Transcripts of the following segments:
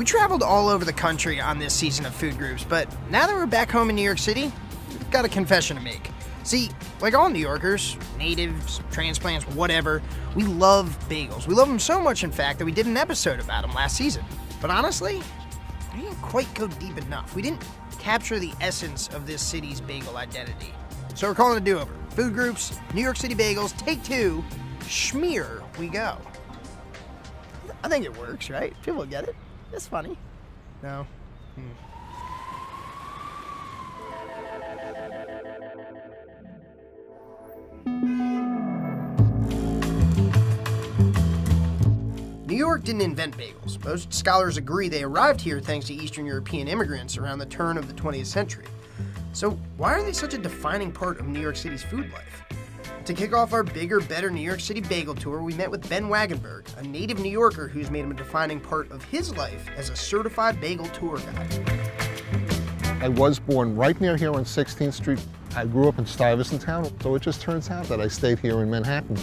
We traveled all over the country on this season of Food Groups, but now that we're back home in New York City, we've got a confession to make. See, like all New Yorkers, natives, transplants, whatever, we love bagels. We love them so much, in fact, that we did an episode about them last season. But honestly, we didn't quite go deep enough. We didn't capture the essence of this city's bagel identity. So we're calling it a do-over. Food Groups, New York City Bagels, take 2, schmear we go. I think it works, right? People get it. It's funny. No? New York didn't invent bagels. Most scholars agree they arrived here thanks to Eastern European immigrants around the turn of the 20th century. So why are they such a defining part of New York City's food life? To kick off our bigger, better New York City bagel tour, we met with Ben Wagenberg, a native New Yorker who's made him a defining part of his life as a certified bagel tour guide. I was born right near here on 16th Street. I grew up in Stuyvesant Town, so it just turns out that I stayed here in Manhattan.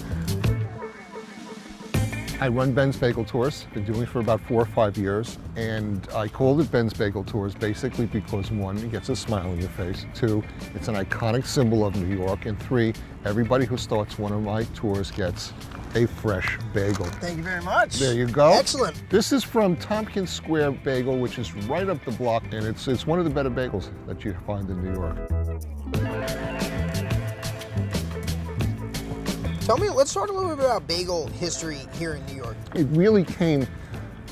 I run Ben's Bagel Tours, been doing it for about 4 or 5 years, and I called it Ben's Bagel Tours basically because 1, it gets a smile on your face, 2, it's an iconic symbol of New York, and 3, everybody who starts one of my tours gets a fresh bagel. Thank you very much. There you go. Excellent. This is from Tompkins Square Bagel, which is right up the block, and it's one of the better bagels that you find in New York. Tell me, let's talk a little bit about bagel history here in New York. It really came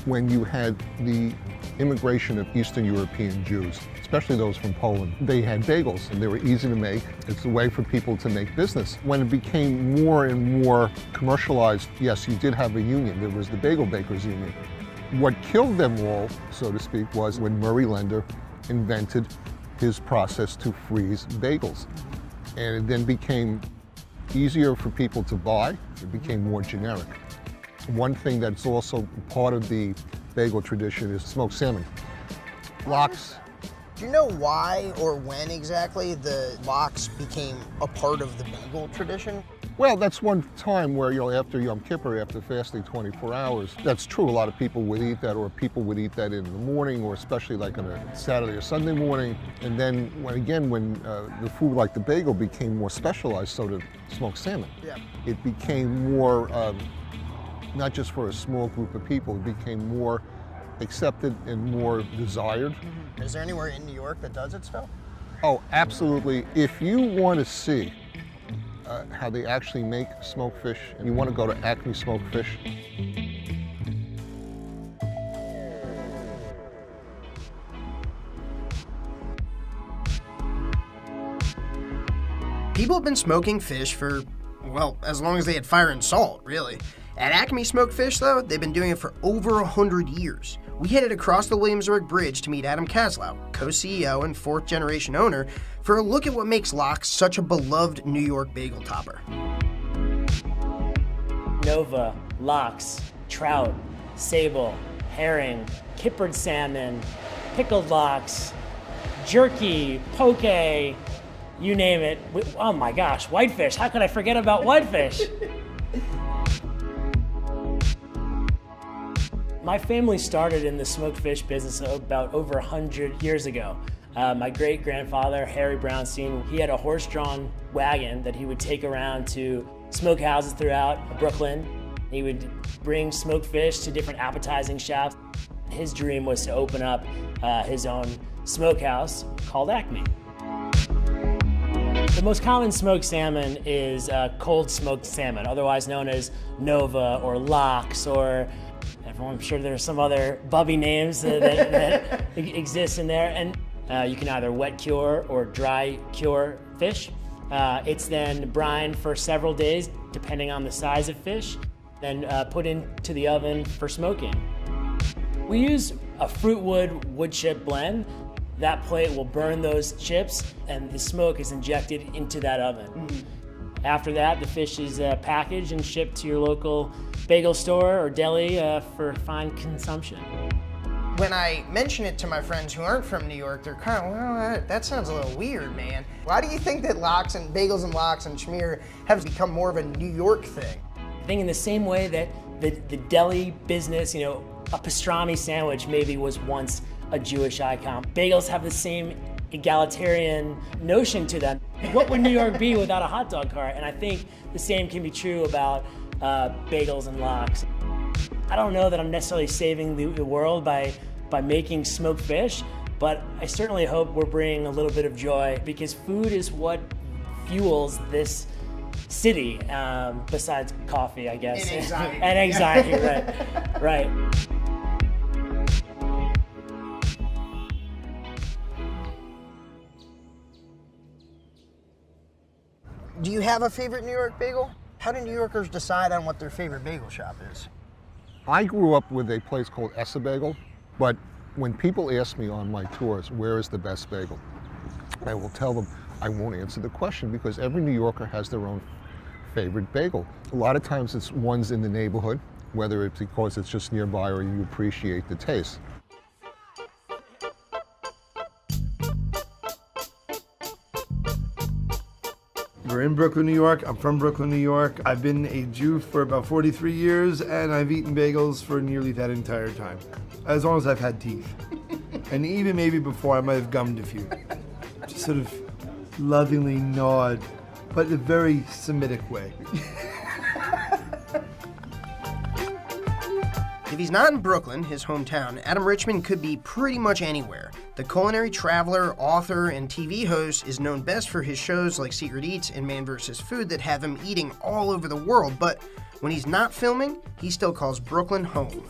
when you had the immigration of Eastern European Jews, especially those from Poland. They had bagels and they were easy to make. It's a way for people to make business. When it became more and more commercialized, yes, you did have a union. There was the Bagel Bakers Union. What killed them all, so to speak, was when Murray Lender invented his process to freeze bagels. And it then became easier for people to buy. It became more generic. One thing that's also part of the bagel tradition is smoked salmon. Lox. Do you know why or when exactly the lox became a part of the bagel tradition? Well, that's one time where, after Yom Kippur, after fasting 24 hours, that's true. A lot of people would eat that, or people would eat that in the morning, or especially like on a Saturday or Sunday morning. And then, when the food like the bagel became more specialized, so did smoked salmon. Yeah. It became more, not just for a small group of people, it became more accepted and more desired. Mm-hmm. Is there anywhere in New York that does it still? Oh, absolutely. If you want to see how they actually make smoked fish, and you want to go to ACME Smoked Fish. People have been smoking fish for, well, as long as they had fire and salt, really. At ACME Smoked Fish, though, they've been doing it for over 100 years. We headed across the Williamsburg Bridge to meet Adam Kaslow, co-CEO and 4th-generation owner, for a look at what makes Lox such a beloved New York bagel topper. Nova, lox, trout, sable, herring, kippered salmon, pickled lox, jerky, poke, you name it. Oh my gosh, whitefish. How could I forget about whitefish? My family started in the smoked fish business about over 100 years ago. My great-grandfather, Harry Brownstein, he had a horse-drawn wagon that he would take around to smokehouses throughout Brooklyn. He would bring smoked fish to different appetizing shops. His dream was to open up his own smokehouse called ACME. The most common smoked salmon is cold smoked salmon, otherwise known as Nova or Lox, or I'm sure there's some other bubby names that exist in there. And you can either wet cure or dry cure fish. It's then brined for several days, depending on the size of fish, then put into the oven for smoking. We use a fruit wood chip blend. That plate will burn those chips, and the smoke is injected into that oven. Mm-hmm. After that, the fish is packaged and shipped to your local bagel store or deli for fine consumption. When I mention it to my friends who aren't from New York, they're kind of, well, that sounds a little weird, man. Why do you think that lox and bagels and lox and schmear have become more of a New York thing? I think in the same way that the deli business, a pastrami sandwich maybe was once a Jewish icon. Bagels have the same egalitarian notion to them. What would New York be without a hot dog cart? And I think the same can be true about bagels and lox. I don't know that I'm necessarily saving the world by making smoked fish, but I certainly hope we're bringing a little bit of joy, because food is what fuels this city, besides coffee, I guess. And anxiety. And anxiety, right. Do you have a favorite New York bagel? How do New Yorkers decide on what their favorite bagel shop is? I grew up with a place called NYC Bagel, but when people ask me on my tours, where is the best bagel? I will tell them I won't answer the question, because every New Yorker has their own favorite bagel. A lot of times it's ones in the neighborhood, whether it's because it's just nearby or you appreciate the taste. We're in Brooklyn, New York. I'm from Brooklyn, New York. I've been a Jew for about 43 years, and I've eaten bagels for nearly that entire time, as long as I've had teeth. And even maybe before, I might have gummed a few. Just sort of lovingly gnawed, but in a very Semitic way. If he's not in Brooklyn, his hometown, Adam Richman could be pretty much anywhere. The culinary traveler, author, and TV host is known best for his shows like Secret Eats and Man vs. Food that have him eating all over the world, but when he's not filming, he still calls Brooklyn home.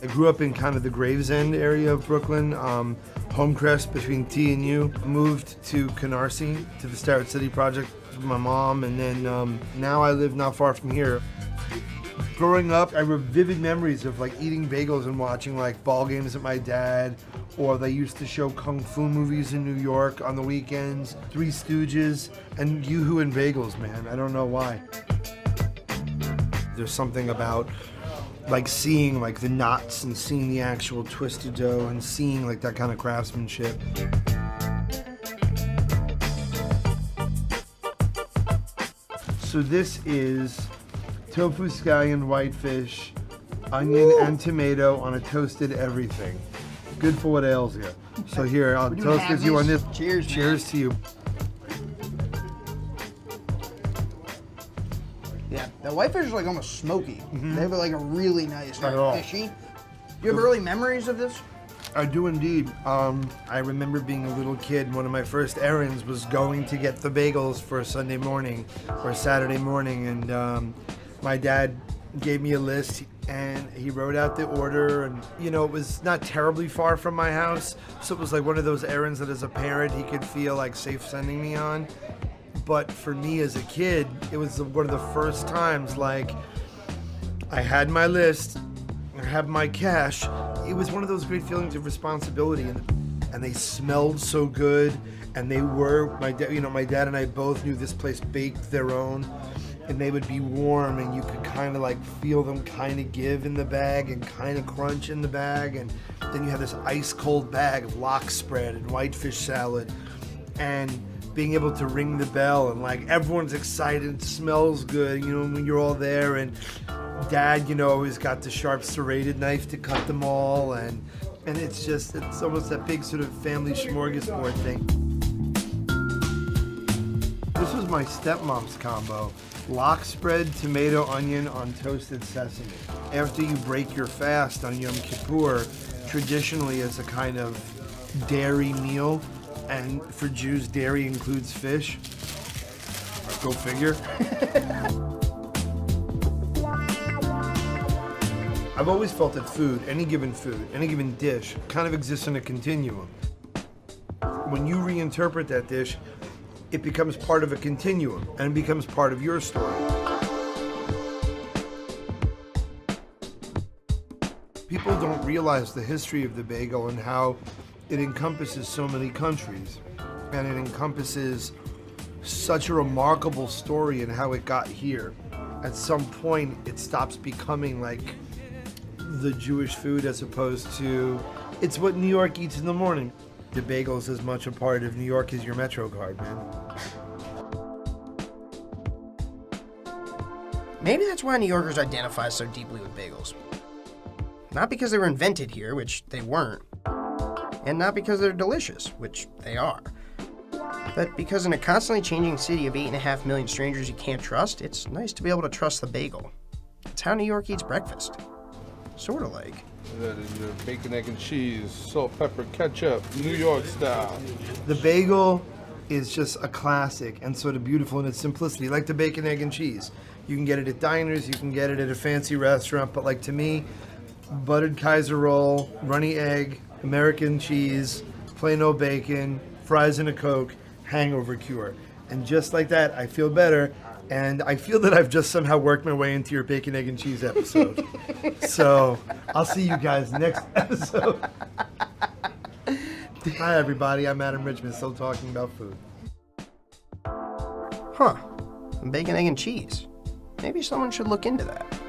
I grew up in kind of the Gravesend area of Brooklyn, Homecrest between T and U. Moved to Canarsie, to the Starrett City Project with my mom, and then now I live not far from here. Growing up, I have vivid memories of like eating bagels and watching like ball games with my dad, or they used to show kung fu movies in New York on the weekends, Three Stooges, and Yoo-Hoo and bagels, man. I don't know why. There's something about like seeing like the knots and seeing the actual twisted dough and seeing like that kind of craftsmanship. So this is tofu scallion whitefish, onion and tomato on a toasted everything. Good for what ails you. So here, I'll toast with you on this. Cheers, Cheers to you. Yeah, the whitefish is like almost smoky. They have like a really nice, Not at all. fishy. Do you have early memories of this? I do indeed. I remember being a little kid, one of my first errands was going to get the bagels for a Sunday morning or a Saturday morning, and my dad gave me a list and he wrote out the order, and you know, it was not terribly far from my house, so it was like one of those errands that as a parent he could feel like safe sending me on. But for me as a kid, it was one of the first times like I had my list, I had my cash. It was one of those great feelings of responsibility, and they smelled so good, and they were, my dad and I both knew this place baked their own, and they would be warm, and you could kind of like feel them kind of give in the bag and kind of crunch in the bag, and then you have this ice cold bag of lox spread and whitefish salad, and being able to ring the bell, and like everyone's excited, it smells good, you know, when you're all there, and Dad, you know, always got the sharp serrated knife to cut them all, and it's just, it's almost that big sort of family smorgasbord thing. This was my stepmom's combo. Lox spread, tomato, onion on toasted sesame. After you break your fast on Yom Kippur, traditionally it's a kind of dairy meal, and for Jews, dairy includes fish. Go figure. I've always felt that food, any given dish, kind of exists in a continuum. When you reinterpret that dish, it becomes part of a continuum, and it becomes part of your story. People don't realize the history of the bagel and how it encompasses so many countries, and it encompasses such a remarkable story in how it got here. At some point, it stops becoming like the Jewish food as opposed to, it's what New York eats in the morning. The bagel is as much a part of New York as your Metro card, man. Maybe that's why New Yorkers identify so deeply with bagels. Not because they were invented here, which they weren't, and not because they're delicious, which they are, but because in a constantly changing city of 8.5 million strangers you can't trust, it's nice to be able to trust the bagel. It's how New York eats breakfast. Sort of like. That is your bacon, egg, and cheese, salt, pepper, ketchup, New York style. The bagel is just a classic and sort of beautiful in its simplicity, like the bacon, egg, and cheese. You can get it at diners, you can get it at a fancy restaurant, but like to me, buttered Kaiser roll, runny egg, American cheese, plain old bacon, fries and a Coke, hangover cure. And just like that, I feel better. And I feel that I've just somehow worked my way into your bacon, egg, and cheese episode. So I'll see you guys next episode. Hi, everybody. I'm Adam Richman, still talking about food. Huh. Bacon, egg, and cheese. Maybe someone should look into that.